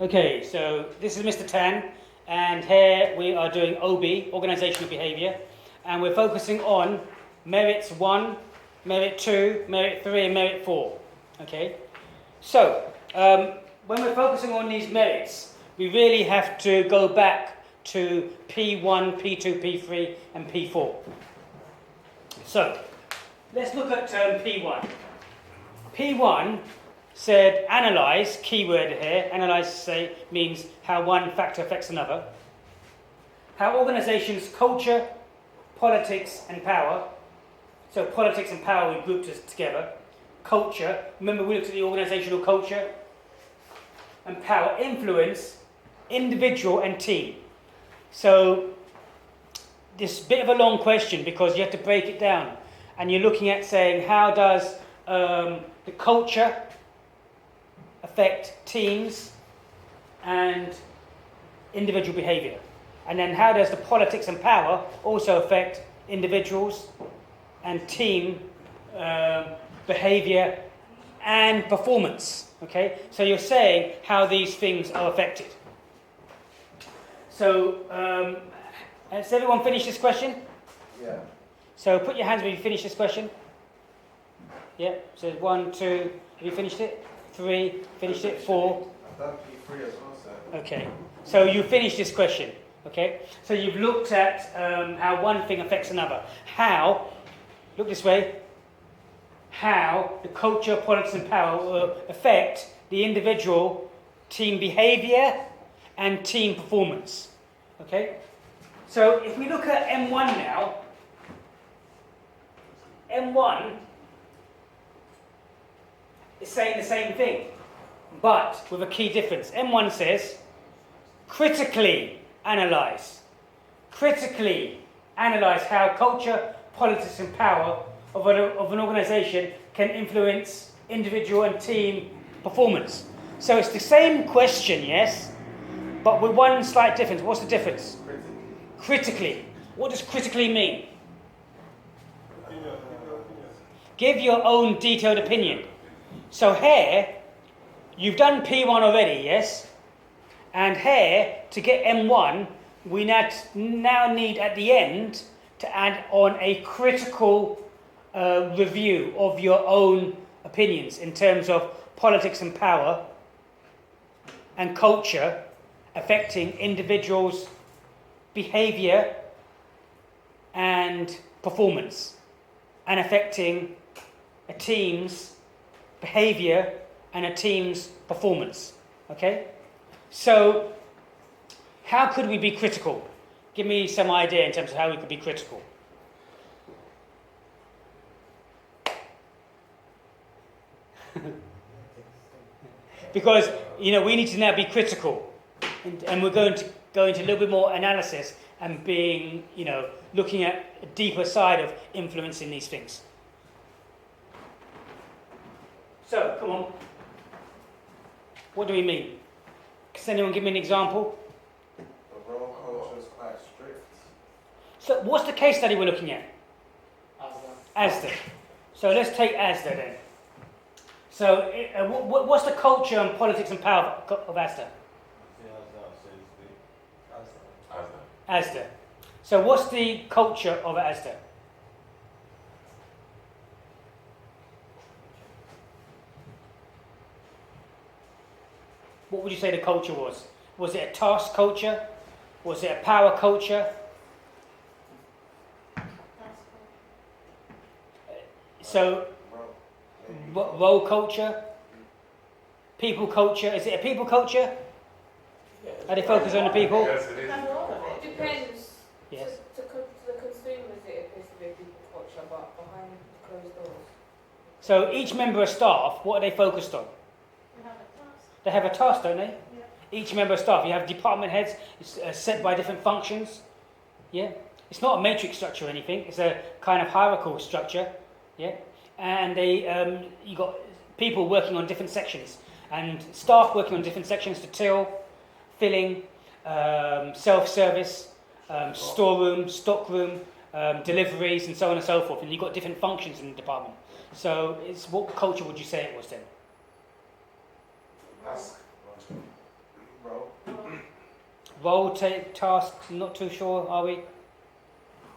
Okay, so this is Mr. Tan, and here we are doing OB, Organizational Behavior, and we're focusing on merits 1, merit 2, merit 3, and merit 4. Okay, so when we're focusing on these merits, we really have to go back to P1, P2, P3, and P4. So let's look at P1. P1 said analyze, keyword here. Analyze means how one factor affects another. How organizations' culture, politics, and power. So politics and power we grouped us together. Culture, remember we looked at the organizational culture. And power influence individual and team. So this bit of a long question because you have to break it down. And you're looking at saying how does the culture affect teams and individual behavior? And then how does the politics and power also affect individuals and team behavior and performance? Okay, so you're saying how these things are affected. So has everyone finished this question? Yeah. So put your hands when you finish this question. Yeah, so 1, 2, have you finished it? 3, finished it, 4. I've done P3 as well, sir. Okay, so you finished this question. Okay, so you've looked at how one thing affects another. How, look this way, how the culture, politics and power will affect the individual team behavior and team performance. Okay, so if we look at M1 now, M1 is saying the same thing, but with a key difference. M1 says, critically analyze how culture, politics and power of an organization can influence individual and team performance. So it's the same question, yes, but with one slight difference. What's the difference? Critically. What does critically mean? Give your own detailed opinion. So here, you've done P1 already, yes? And here, to get M1, we now need at the end to add on a critical review of your own opinions in terms of politics and power and culture affecting individuals' behavior and performance and affecting a team's behavior and a team's performance. Okay? So, how could we be critical? Give me some idea in terms of how we could be critical. Because, we need to now be critical. And we're going to go into a little bit more analysis and being, looking at a deeper side of influencing these things. So, come on. What do we mean? Can anyone give me an example? The role culture is quite strict. So, what's the case study we're looking at? Asda. So, let's take Asda then. So, what's the culture and politics and power of Asda? Asda. So, what's the culture of Asda? What would you say the culture was? Was it a task culture? Was it a power culture? So, role culture? People culture? Is it a people culture? Are they focused on the people? Yes, it is. It depends. Yes. To the consumers, it appears to be a people culture, but behind closed doors. So each member of staff, what are they focused on? They have a task, don't they? Yeah. Each member of staff, you have department heads, it's set by different functions. Yeah. It's not a matrix structure or anything. It's a kind of hierarchical structure. Yeah. And you got people working on different sections and staff working on different sections to till, filling, self-service, storeroom, stockroom, deliveries, and so on and so forth. And you've got different functions in the department. So, what culture would you say it was then? Task. Role take task, not too sure, are we?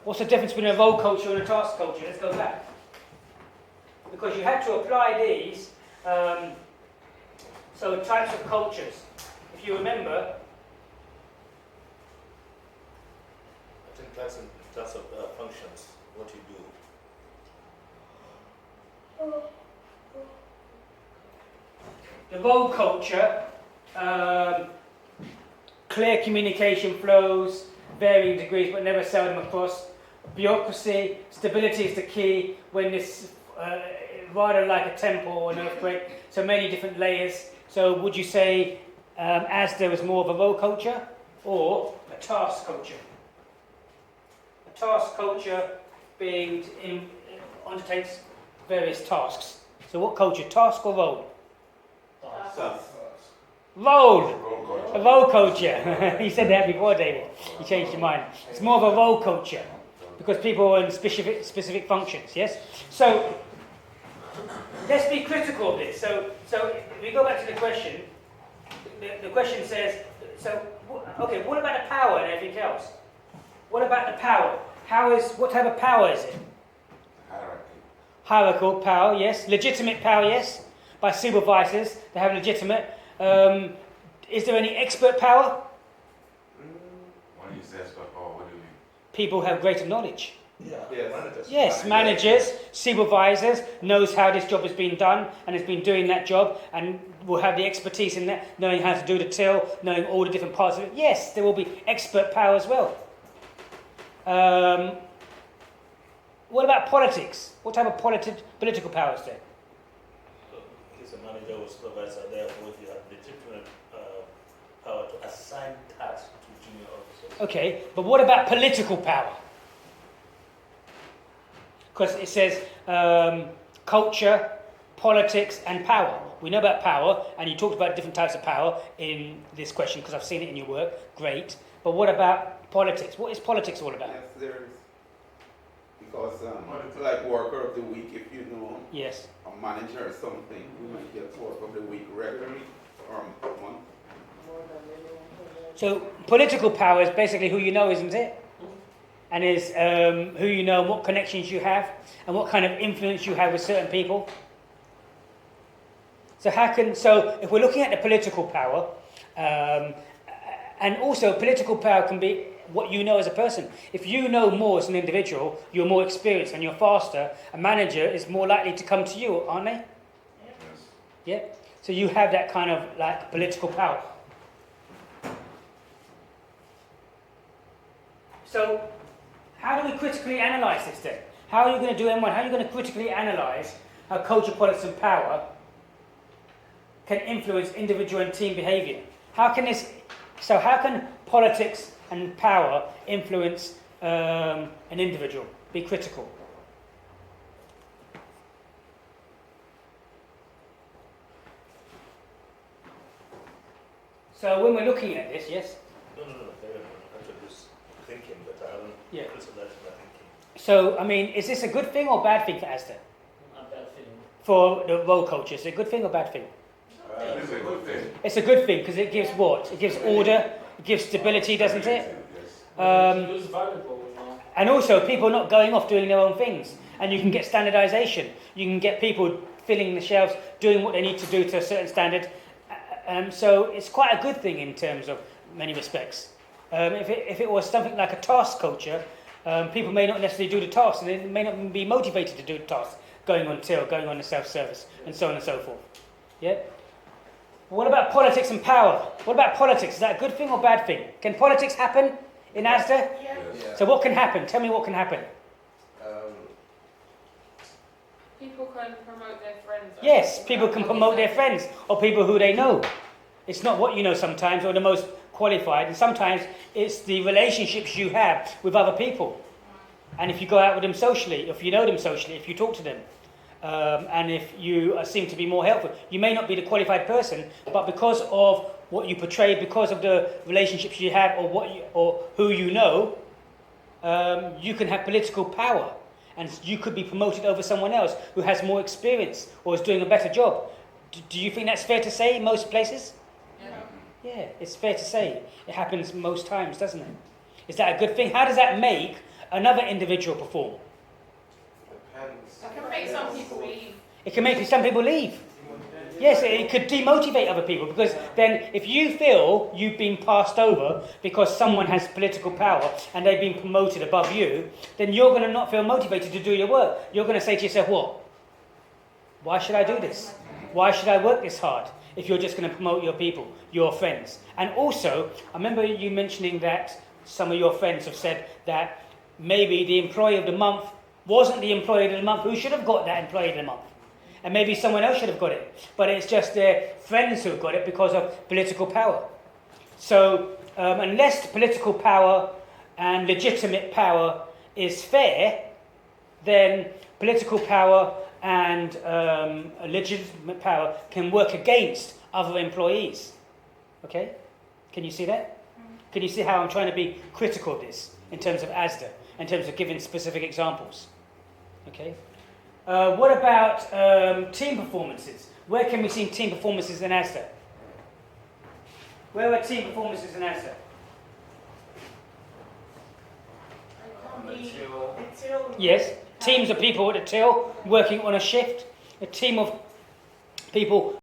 What's the difference between a role culture and a task culture? Let's go back. Because you had to apply these, so types of cultures. If you remember, I think that's in terms of functions, what you do. the role culture, clear communication flows, varying degrees but never seldom across. Bureaucracy, stability is the key when this, rather like a temple or an earthquake, so many different layers. So would you say as there was more of a role culture or a task culture? A task culture being undertakes various tasks. So what culture, task or role? Role! A role culture. You said that before, David. You changed your mind. It's more of a role culture because people are in specific functions, yes? So, let's be critical of this. So if we go back to the question, the question says, okay, what about the power and everything else? What about the power? What type of power is it? Hierarchy. Hierarchical power, yes. Legitimate power, yes. By supervisors, they have legitimate. Is there any expert power? When you say expert power, what do you mean? People have greater knowledge. Yeah, Yes. managers. Yes, managers, supervisors, knows how this job has been done and has been doing that job and will have the expertise in that, knowing how to do the till, knowing all the different parts of it. Yes, there will be expert power as well. What about politics? What type of political power is there? He's a manager or supervisor, therefore you have legitimate power to assign tasks to junior officers. Okay, but what about political power? Because it says culture, politics, and power. We know about power, and you talked about different types of power in this question because I've seen it in your work. Great. But what about politics? What is politics all about? Yes, there is. Because, like worker of the week, if you know Yes. a manager or something, you might get work of the week regularly or a month. More than anyone. So political power is basically who you know, isn't it? And is who you know, what connections you have, and what kind of influence you have with certain people. So if we're looking at the political power, and also political power can be what you know as a person. If you know more as an individual, you're more experienced and you're faster. A manager is more likely to come to you, aren't they? Yes. Yeah. So you have that kind of like political power. So how do we critically analyse this then? How are you going to do M1? How are you going to critically analyse how culture, politics and power can influence individual and team behaviour? How can politics and power influence an individual? Be critical. So when we're looking at this, yes? No. Actually, just thinking, but I haven't crystallized my thinking. So, I mean, is this a good thing or bad thing for Esther? A bad thing. For the role culture, is it a good thing or bad thing? It's a good thing. It's a good thing because it gives what? It gives order, it gives stability, doesn't it? Yes. It's valuable now. And also people not going off doing their own things. And you can get standardization. You can get people filling the shelves, doing what they need to do to a certain standard. So it's quite a good thing in terms of many respects. If it was something like a task culture, people may not necessarily do the tasks and they may not be motivated to do the tasks, going on till, going on to self-service, and so on and so forth. Yeah? What about politics and power? What about politics? Is that a good thing or bad thing? Can politics happen in ASDA? Yeah. Yes. Yeah. So what can happen? Tell me what can happen. People can promote their friends. Yes, people can promote their friends or people who they know. It's not what you know sometimes or the most qualified, and sometimes it's the relationships you have with other people. And if you go out with them socially, if you know them socially, if you talk to them, and if you seem to be more helpful, you may not be the qualified person, but because of what you portray, because of the relationships you have, or who you know, you can have political power, and you could be promoted over someone else who has more experience or is doing a better job. Do you think that's fair to say in most places? Yeah. Yeah, it's fair to say it happens most times, doesn't it? Is that a good thing? How does that make another individual perform? Depends. It can make some people leave. It can make some people leave. Yes, it could demotivate other people because then if you feel you've been passed over because someone has political power and they've been promoted above you, then you're going to not feel motivated to do your work. You're going to say to yourself, what? Why should I do this? Why should I work this hard if you're just going to promote your people, your friends? And also, I remember you mentioning that some of your friends have said that maybe the employee of the month wasn't the employee of the month who should have got that employee of the month. And maybe someone else should have got it. But it's just their friends who have got it because of political power. So unless political power and legitimate power is fair, then political power and legitimate power can work against other employees. Okay? Can you see that? Can you see how I'm trying to be critical of this in terms of ASDA, in terms of giving specific examples? Okay? What about team performances? Where can we see team performances in ASDA? Where are team performances in ASDA? Yes, teams of people at a till working on a shift. A team of people